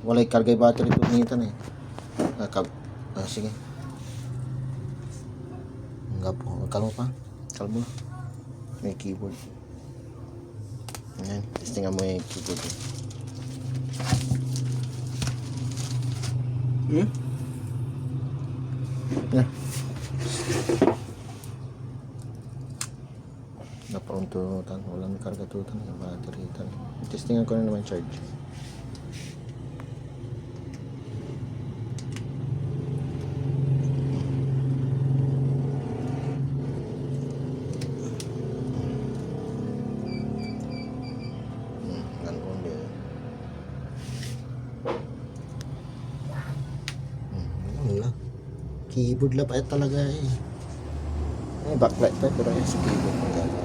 Walay kargay battery ito minsan eh. Sige. Enggak po. Kalmo pa. Kalmo na. May keyboard. Ayan. Testingan mo yung keyboard. Yan. Napauntutan. Walang karga tutan. Yung battery. Testingan ko na naman charge. Keyboard lang pa talaga eh. Backlight pa pero yan sa keyboard.